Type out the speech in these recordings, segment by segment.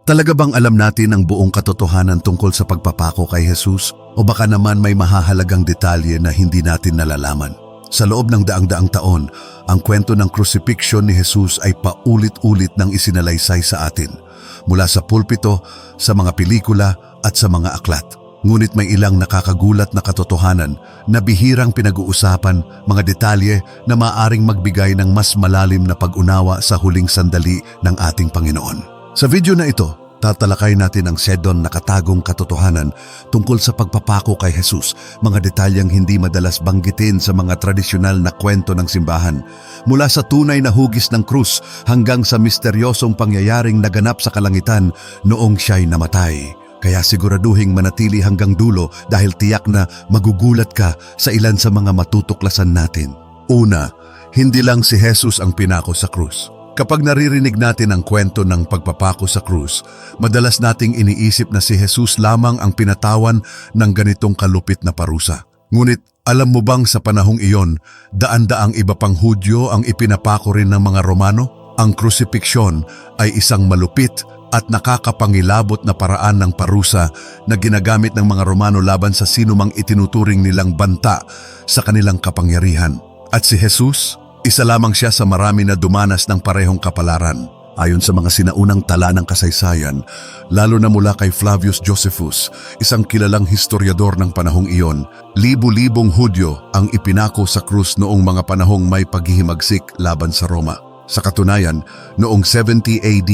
Talaga bang alam natin ang buong katotohanan tungkol sa pagpapako kay Jesus? O baka naman may mahahalagang detalye na hindi natin nalalaman? Sa loob ng daang-daang taon, ang kwento ng crucifixion ni Jesus ay paulit-ulit nang isinalaysay sa atin. Mula sa pulpito, sa mga pelikula at sa mga aklat. Ngunit may ilang nakakagulat na katotohanan na bihirang pinag-uusapan, mga detalye na maaring magbigay ng mas malalim na pag-unawa sa huling sandali ng ating Panginoon. Sa video na ito, tatalakay natin ang sedon na katagong katotohanan tungkol sa pagpapako kay Jesus, mga detalyeng hindi madalas banggitin sa mga tradisyonal na kwento ng simbahan. Mula sa tunay na hugis ng krus hanggang sa misteryosong pangyayaring naganap sa kalangitan noong siya'y namatay. Kaya siguraduhing manatili hanggang dulo dahil tiyak na magugulat ka sa ilan sa mga matutuklasan natin. Una, hindi lang si Jesus ang pinako sa krus. Kapag naririnig natin ang kwento ng pagpapako sa krus, madalas nating iniisip na si Jesus lamang ang pinatawan ng ganitong kalupit na parusa. Ngunit alam mo bang sa panahong iyon, daan-daang iba pang Hudyo ang ipinapako rin ng mga Romano? Ang crucifixion ay isang malupit at nakakapangilabot na paraan ng parusa na ginagamit ng mga Romano laban sa sinumang itinuturing nilang banta sa kanilang kapangyarihan. At si Jesus, isa lamang siya sa marami na dumanas ng parehong kapalaran. Ayon sa mga sinaunang tala ng kasaysayan, lalo na mula kay Flavius Josephus, isang kilalang historiador ng panahong iyon, libu-libong Hudyo ang ipinako sa krus noong mga panahong may paghihimagsik laban sa Roma. Sa katunayan, noong 70 AD,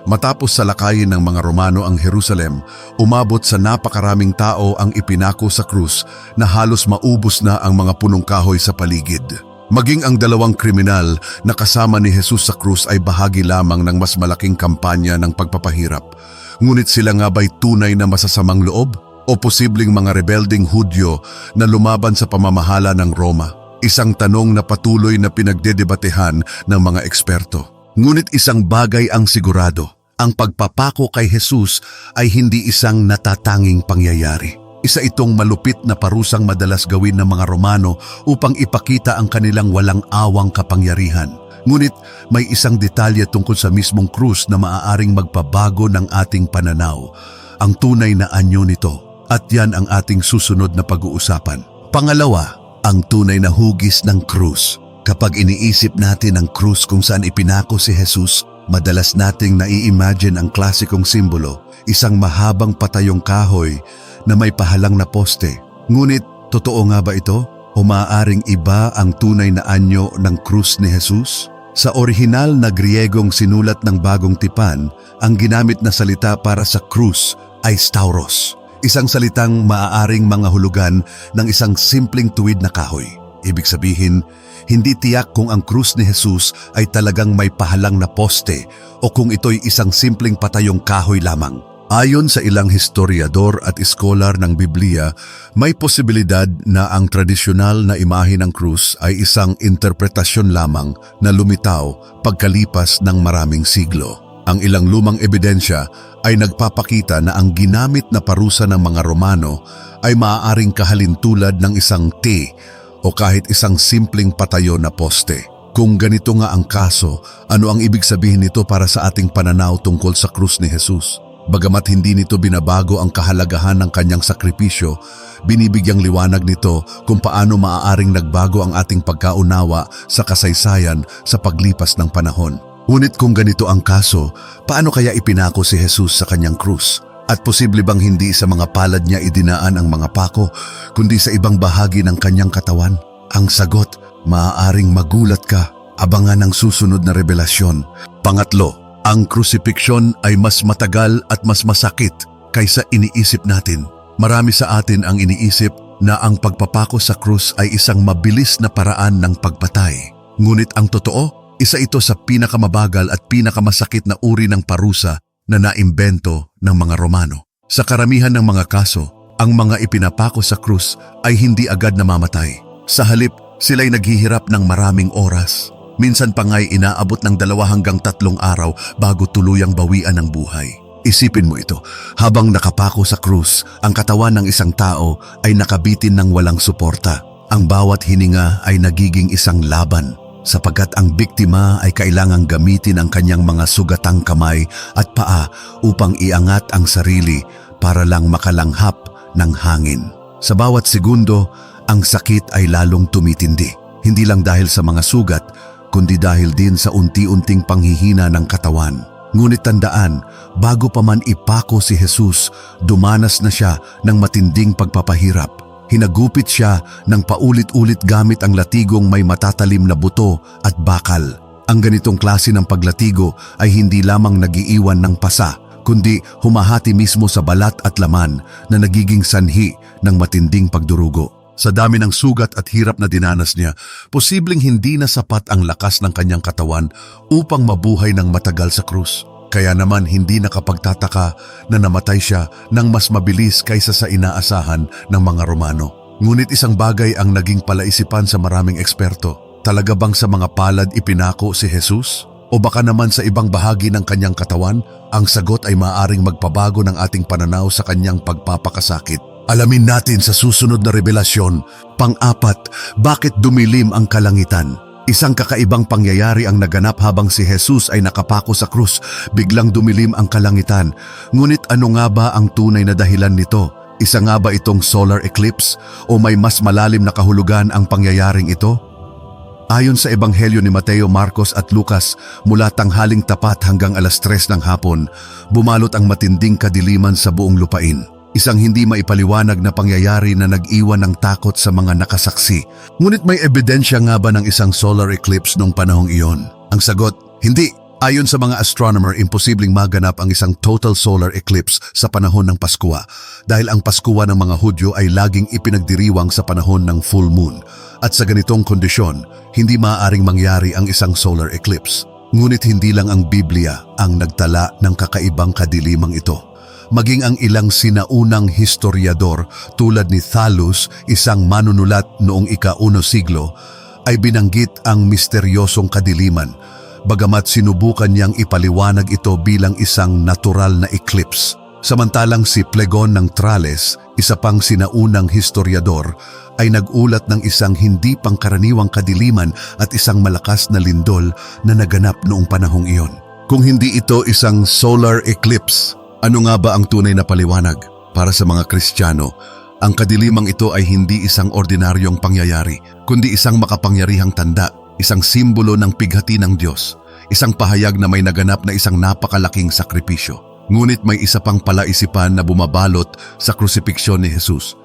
matapos salakayin ng mga Romano ang Jerusalem, umabot sa napakaraming tao ang ipinako sa krus na halos maubos na ang mga punong kahoy sa paligid. Maging ang dalawang kriminal na kasama ni Jesus sa krus ay bahagi lamang ng mas malaking kampanya ng pagpapahirap. Ngunit sila nga ba'y tunay na masasamang loob o posibleng mga rebelding Hudyo na lumaban sa pamamahala ng Roma? Isang tanong na patuloy na pinagdedebatehan ng mga eksperto. Ngunit isang bagay ang sigurado, ang pagpapako kay Jesus ay hindi isang natatanging pangyayari. Isa itong malupit na parusang madalas gawin ng mga Romano upang ipakita ang kanilang walang awang kapangyarihan. Ngunit may isang detalye tungkol sa mismong krus na maaaring magpabago ng ating pananaw. Ang tunay na anyo nito, at yan ang ating susunod na pag-uusapan. Pangalawa, ang tunay na hugis ng krus. Kapag iniisip natin ang krus kung saan ipinako si Jesus, madalas nating nai-imagine ang klasikong simbolo, isang mahabang patayong kahoy na may pahalang na poste. Ngunit, totoo nga ba ito? O maaaring iba ang tunay na anyo ng krus ni Jesus? Sa orihinal na Griegong sinulat ng Bagong Tipan, ang ginamit na salita para sa krus ay stauros. Isang salitang maaaring mga hulugan ng isang simpleng tuwid na kahoy. Ibig sabihin, hindi tiyak kung ang krus ni Jesus ay talagang may pahalang na poste o kung ito'y isang simpleng patayong kahoy lamang. Ayon sa ilang historiador at iskolar ng Biblia, may posibilidad na ang tradisyonal na imahe ng krus ay isang interpretasyon lamang na lumitaw pagkalipas ng maraming siglo. Ang ilang lumang ebidensya ay nagpapakita na ang ginamit na parusa ng mga Romano ay maaaring kahalintulad ng isang T o kahit isang simpleng patayo na poste. Kung ganito nga ang kaso, ano ang ibig sabihin nito para sa ating pananaw tungkol sa krus ni Jesus? Bagamat hindi nito binabago ang kahalagahan ng kanyang sakripisyo, binibigyang liwanag nito kung paano maaaring nagbago ang ating pagkaunawa sa kasaysayan sa paglipas ng panahon. Ngunit kung ganito ang kaso, paano kaya ipinako si Jesus sa kanyang krus? At posible bang hindi sa mga palad niya idinaan ang mga pako, kundi sa ibang bahagi ng kanyang katawan? Ang sagot, maaaring magulat ka. Abangan ang susunod na revelasyon. Pangatlo, ang crucifixion ay mas matagal at mas masakit kaysa iniisip natin. Marami sa atin ang iniisip na ang pagpapako sa krus ay isang mabilis na paraan ng pagpatay. Ngunit ang totoo, isa ito sa pinakamabagal at pinakamasakit na uri ng parusa na naimbento ng mga Romano. Sa karamihan ng mga kaso, ang mga ipinapako sa krus ay hindi agad namamatay. Sa halip, sila'y naghihirap ng maraming oras. Minsan pa nga'y inaabot ng 2 hanggang 3 araw bago tuluyang bawian ang buhay. Isipin mo ito, habang nakapako sa krus, ang katawan ng isang tao ay nakabitin ng walang suporta. Ang bawat hininga ay nagiging isang laban. sapagkat ang biktima ay kailangang gamitin ang kanyang mga sugatang kamay at paa upang iangat ang sarili para lang makalanghap ng hangin. Sa bawat segundo, ang sakit ay lalong tumitindi. Hindi lang dahil sa mga sugat, kundi dahil din sa unti-unting panghihina ng katawan. Ngunit tandaan, bago pa man ipako si Jesus, dumanas na siya ng matinding pagpapahirap. Hinagupit siya ng paulit-ulit gamit ang latigong may matatalim na buto at bakal. Ang ganitong klase ng paglatigo ay hindi lamang nagiiwan ng pasa, kundi humahati mismo sa balat at laman na nagiging sanhi ng matinding pagdurugo. Sa dami ng sugat at hirap na dinanas niya, posibleng hindi na sapat ang lakas ng kanyang katawan upang mabuhay ng matagal sa krus. Kaya naman hindi nakapagtataka na namatay siya ng mas mabilis kaysa sa inaasahan ng mga Romano. Ngunit isang bagay ang naging palaisipan sa maraming eksperto. Talaga bang sa mga palad ipinako si Jesus? O baka naman sa ibang bahagi ng kanyang katawan? Ang sagot ay maaaring magpabago ng ating pananaw sa kanyang pagpapakasakit. Alamin natin sa susunod na revelasyon. Pang-apat, bakit dumilim ang kalangitan? Isang kakaibang pangyayari ang naganap habang si Jesus ay nakapako sa krus. Biglang dumilim ang kalangitan. Ngunit ano nga ba ang tunay na dahilan nito? Isa nga ba itong solar eclipse o may mas malalim na kahulugan ang pangyayaring ito? Ayon sa Ebanghelyo ni Mateo, Marcos at Lucas, mula tanghaling tapat hanggang alas 3 ng hapon, bumalot ang matinding kadiliman sa buong lupain. Isang hindi maipaliwanag na pangyayari na nag-iwan ng takot sa mga nakasaksi. Ngunit may ebidensya nga ba ng isang solar eclipse noong panahong iyon? Ang sagot, hindi. Ayon sa mga astronomer, imposibleng maganap ang isang total solar eclipse sa panahon ng Paskwa dahil ang Paskwa ng mga Hudyo ay laging ipinagdiriwang sa panahon ng full moon. At sa ganitong kondisyon, hindi maaaring mangyari ang isang solar eclipse. Ngunit hindi lang ang Biblia ang nagtala ng kakaibang kadilimang ito. Maging ang ilang sinaunang historiador tulad ni Thallus, isang manunulat noong ika-1 siglo, ay binanggit ang misteryosong kadiliman, bagamat sinubukan niyang ipaliwanag ito bilang isang natural na eclipse. Samantalang si Plegon ng Tralles, isa pang sinaunang historiador, ay nagulat ng isang hindi pangkaraniwang kadiliman at isang malakas na lindol na naganap noong panahong iyon. Kung hindi ito isang solar eclipse, ano nga ba ang tunay na paliwanag? Para sa mga Kristiyano, ang kadilimang ito ay hindi isang ordinaryong pangyayari, kundi isang makapangyarihang tanda, isang simbolo ng pighati ng Diyos, isang pahayag na may naganap na isang napakalaking sakripisyo. Ngunit may isa pang palaisipan na bumabalot sa krusipiksyon ni Jesus.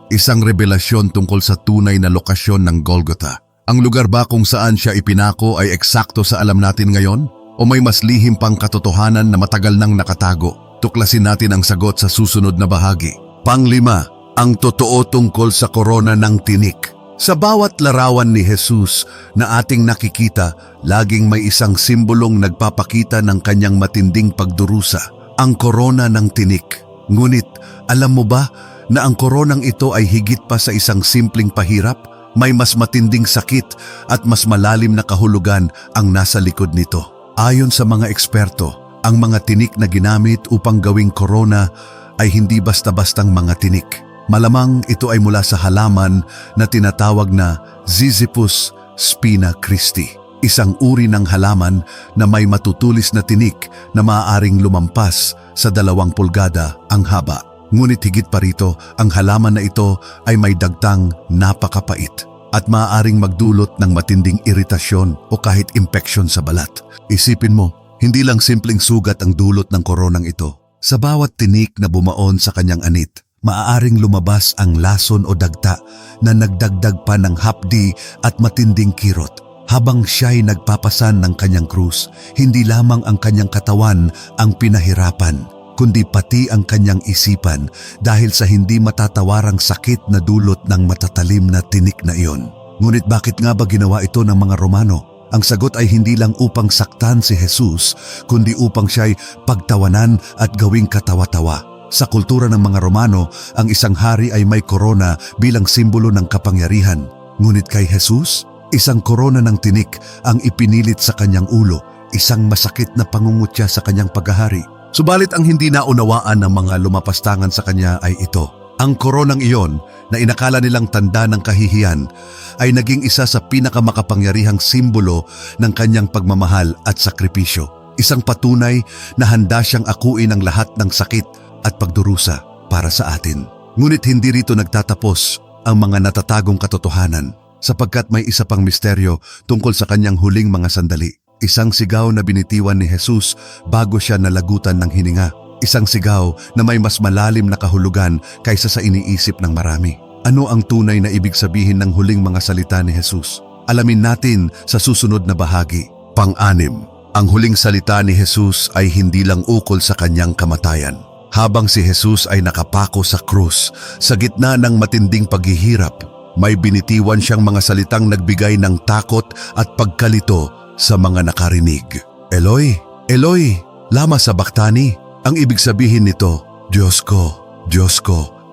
Isang revelasyon tungkol sa tunay na lokasyon ng Golgotha. Ang lugar ba kung saan siya ipinako ay eksakto sa alam natin ngayon? O may mas lihim pang katotohanan na matagal nang nakatago? Tuklasin natin ang sagot sa susunod na bahagi. Panglima, ang totoo tungkol sa korona ng tinik. Sa bawat larawan ni Jesus na ating nakikita, laging may isang simbolong nagpapakita ng kanyang matinding pagdurusa, ang korona ng tinik. Ngunit, alam mo ba na ang koronang ito ay higit pa sa isang simpleng pahirap? May mas matinding sakit at mas malalim na kahulugan ang nasa likod nito. Ayon sa mga eksperto, ang mga tinik na ginamit upang gawing korona ay hindi basta-bastang mga tinik. Malamang ito ay mula sa halaman na tinatawag na Ziziphus spina Christi, isang uri ng halaman na may matutulis na tinik na maaaring lumampas sa 2 pulgada ang haba. Ngunit higit pa rito, ang halaman na ito ay may dagtang napakapait at maaaring magdulot ng matinding iritasyon o kahit impeksyon sa balat. Isipin mo, hindi lang simpleng sugat ang dulot ng koronang ito. Sa bawat tinik na bumaon sa kanyang anit, maaaring lumabas ang lason o dagta na nagdagdag pa ng hapdi at matinding kirot. Habang siya'y nagpapasan ng kanyang krus, hindi lamang ang kanyang katawan ang pinahirapan, kundi pati ang kanyang isipan dahil sa hindi matatawarang sakit na dulot ng matatalim na tinik na iyon. Ngunit bakit nga ba ginawa ito ng mga Romano? Ang sagot ay hindi lang upang saktan si Jesus, kundi upang siya'y pagtawanan at gawing katawa-tawa. Sa kultura ng mga Romano, ang isang hari ay may korona bilang simbolo ng kapangyarihan. Ngunit kay Jesus, isang korona ng tinik ang ipinilit sa kanyang ulo, isang masakit na pangungutya sa kanyang paghahari. Subalit ang hindi naunawaan ng mga lumapastangan sa kanya ay ito. Ang koronang iyon na inakala nilang tanda ng kahihiyan ay naging isa sa pinakamakapangyarihang simbolo ng kanyang pagmamahal at sakripisyo. Isang patunay na handa siyang akuin ang lahat ng sakit at pagdurusa para sa atin. Ngunit hindi rito nagtatapos ang mga natatagong katotohanan sapagkat may isa pang misteryo tungkol sa kanyang huling mga sandali. Isang sigaw na binitiwan ni Jesus bago siya nalagutan ng hininga. Isang sigaw na may mas malalim na kahulugan kaysa sa iniisip ng marami. Ano ang tunay na ibig sabihin ng huling mga salita ni Jesus? Alamin natin sa susunod na bahagi. Pang-anim, ang huling salita ni Jesus ay hindi lang ukol sa kanyang kamatayan. Habang si Jesus ay nakapako sa krus, sa gitna ng matinding paghihirap, may binitiwan siyang mga salitang nagbigay ng takot at pagkalito sa mga nakarinig. Eloi, Eloi, lama sabachthani? Ang ibig sabihin nito, Diyos ko,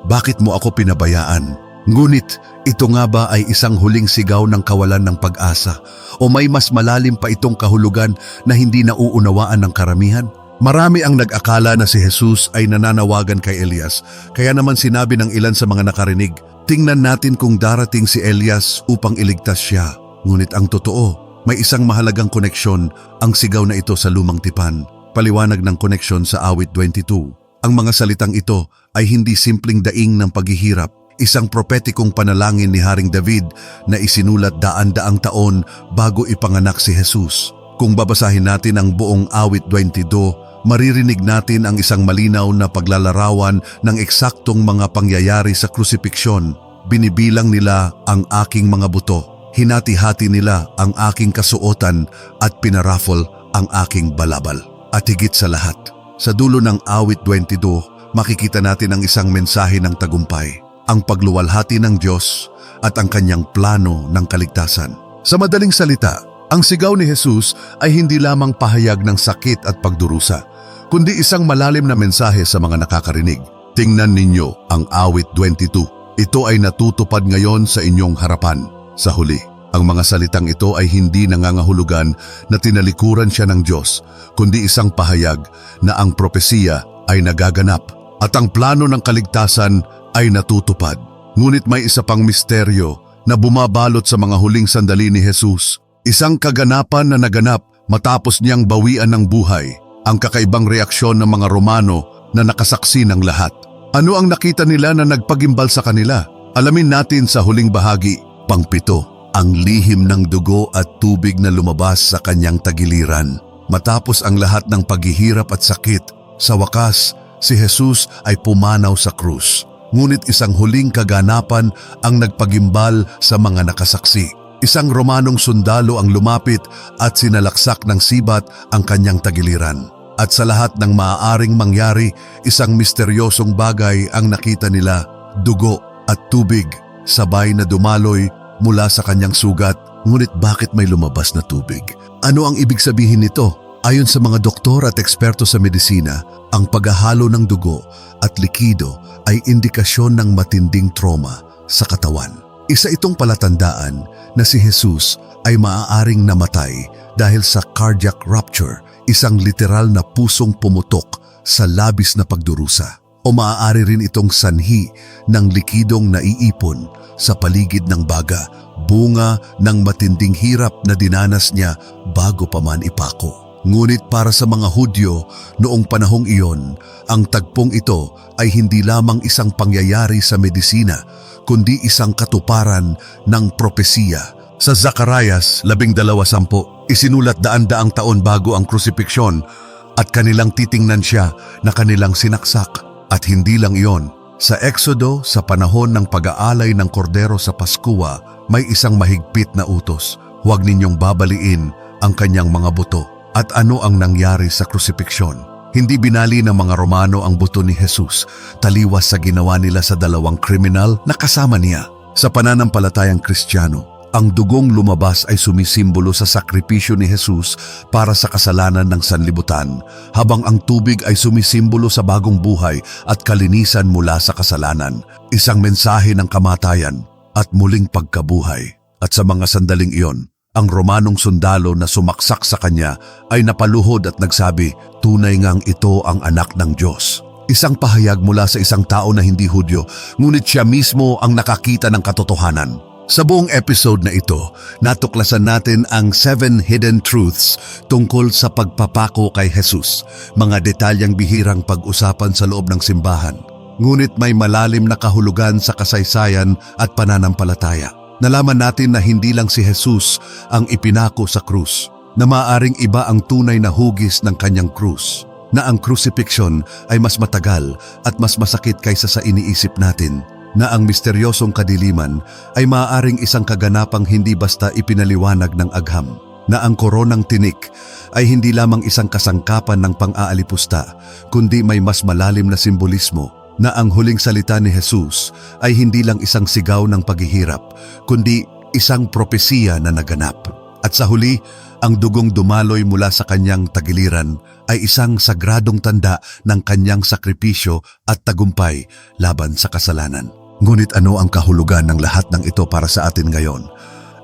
bakit mo ako pinabayaan? Ngunit ito nga ba ay isang huling sigaw ng kawalan ng pag-asa? O may mas malalim pa itong kahulugan na hindi nauunawaan ng karamihan? Marami ang nag-akala na si Jesus ay nananawagan kay Elias, kaya naman sinabi ng ilan sa mga nakarinig, tingnan natin kung darating si Elias upang iligtas siya. Ngunit ang totoo, may isang mahalagang koneksyon ang sigaw na ito sa lumang tipan. Paliwanag ng koneksyon sa awit 22. Ang mga salitang ito ay hindi simpleng daing ng paghihirap, isang propetikong panalangin ni Haring David na isinulat daan-daang taon bago ipanganak si Jesus. Kung babasahin natin ang buong awit 22, maririnig natin ang isang malinaw na paglalarawan ng eksaktong mga pangyayari sa krusipiksyon. Binibilang nila ang aking mga buto, hinati-hati nila ang aking kasuotan at pinaraffle ang aking balabal. At higit sa lahat, sa dulo ng awit 22, makikita natin ang isang mensahe ng tagumpay, ang pagluwalhati ng Diyos at ang kanyang plano ng kaligtasan. Sa madaling salita, ang sigaw ni Jesus ay hindi lamang pahayag ng sakit at pagdurusa, kundi isang malalim na mensahe sa mga nakakarinig. Tingnan ninyo ang awit 22. Ito ay natutupad ngayon sa inyong harapan. Sa huli, ang mga salitang ito ay hindi nangangahulugan na tinalikuran siya ng Diyos, kundi isang pahayag na ang propesiya ay nagaganap at ang plano ng kaligtasan ay natutupad. Ngunit may isa pang misteryo na bumabalot sa mga huling sandali ni Jesus. Isang kaganapan na naganap matapos niyang bawian ng buhay, ang kakaibang reaksyon ng mga Romano na nakasaksi ng lahat. Ano ang nakita nila na nagpagimbal sa kanila? Alamin natin sa huling bahagi. Pang-7. Ang lihim ng dugo at tubig na lumabas sa kanyang tagiliran. Matapos ang lahat ng paghihirap at sakit, sa wakas, si Jesus ay pumanaw sa krus. Ngunit isang huling kaganapan ang nagpagimbal sa mga nakasaksi. Isang Romanong sundalo ang lumapit at sinalaksak ng sibat ang kanyang tagiliran. At sa lahat ng maaaring mangyari, isang misteryosong bagay ang nakita nila, dugo at tubig, sabay na dumaloy mula sa kanyang sugat. Ngunit bakit may lumabas na tubig? Ano ang ibig sabihin nito? Ayon sa mga doktor at eksperto sa medisina, ang paghahalo ng dugo at likido ay indikasyon ng matinding trauma sa katawan. Isa itong palatandaan na si Jesus ay maaaring namatay dahil sa cardiac rupture, isang literal na pusong pumutok sa labis na pagdurusa. O maaari rin itong sanhi ng likidong naiipon sa paligid ng baga, bunga ng matinding hirap na dinanas niya bago pa man ipako. Ngunit para sa mga Hudyo noong panahong iyon, ang tagpong ito ay hindi lamang isang pangyayari sa medisina, kundi isang katuparan ng propesiya. Sa Zacarias 12:10, isinulat daan-daang taon bago ang krusipiksyon at kanilang titingnan siya na kanilang sinaksak. At hindi lang iyon, sa Exodo sa panahon ng pag-aalay ng kordero sa Paskua, may isang mahigpit na utos, huwag ninyong babaliin ang kanyang mga buto. At ano ang nangyari sa krusipiksyon? Hindi binali ng mga Romano ang buto ni Jesus, taliwas sa ginawa nila sa dalawang kriminal na kasama niya. Sa pananampalatayang Kristiyano, ang dugong lumabas ay sumisimbolo sa sakripisyo ni Jesus para sa kasalanan ng sanlibutan, habang ang tubig ay sumisimbolo sa bagong buhay at kalinisan mula sa kasalanan, isang mensahe ng kamatayan at muling pagkabuhay. At sa mga sandaling iyon, ang Romanong sundalo na sumaksak sa kanya ay napaluhod at nagsabi, tunay ngang ito ang anak ng Diyos. Isang pahayag mula sa isang tao na hindi Hudyo, ngunit siya mismo ang nakakita ng katotohanan. Sa buong episode na ito, natuklasan natin ang 7 hidden truths tungkol sa pagpapako kay Jesus, mga detalyang bihirang pag-usapan sa loob ng simbahan. Ngunit may malalim na kahulugan sa kasaysayan at pananampalataya. Nalaman natin na hindi lang si Jesus ang ipinako sa krus, na maaaring iba ang tunay na hugis ng kanyang krus, na ang crucifixion ay mas matagal at mas masakit kaysa sa iniisip natin, na ang misteryosong kadiliman ay maaaring isang kaganapang hindi basta ipinaliwanag ng agham, na ang koronang tinik ay hindi lamang isang kasangkapan ng pang-aalipusta, kundi may mas malalim na simbolismo, na ang huling salita ni Jesus ay hindi lang isang sigaw ng paghihirap, kundi isang propesiya na naganap. At sa huli, ang dugong dumaloy mula sa kanyang tagiliran ay isang sagradong tanda ng kanyang sakripisyo at tagumpay laban sa kasalanan. Ngunit ano ang kahulugan ng lahat ng ito para sa atin ngayon?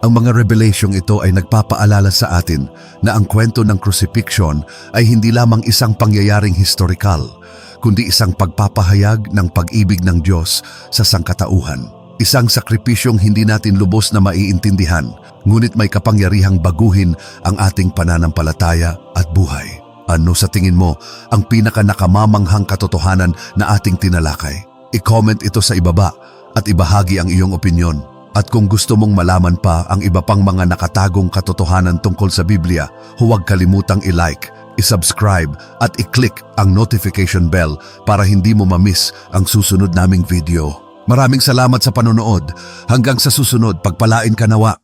Ang mga revelasyong ito ay nagpapaalala sa atin na ang kwento ng crucifixion ay hindi lamang isang pangyayaring historikal, kundi isang pagpapahayag ng pag-ibig ng Diyos sa sangkatauhan. Isang sakripisyong hindi natin lubos na maiintindihan, ngunit may kapangyarihang baguhin ang ating pananampalataya at buhay. Ano sa tingin mo ang pinaka-nakamamanghang katotohanan na ating tinalakay? I-comment ito sa ibaba at ibahagi ang iyong opinyon. At kung gusto mong malaman pa ang iba pang mga nakatagong katotohanan tungkol sa Biblia, huwag kalimutang i-like, i-subscribe at i-click ang notification bell para hindi mo ma-miss ang susunod naming video. Maraming salamat sa panonood. Hanggang sa susunod, pagpalain ka nawa.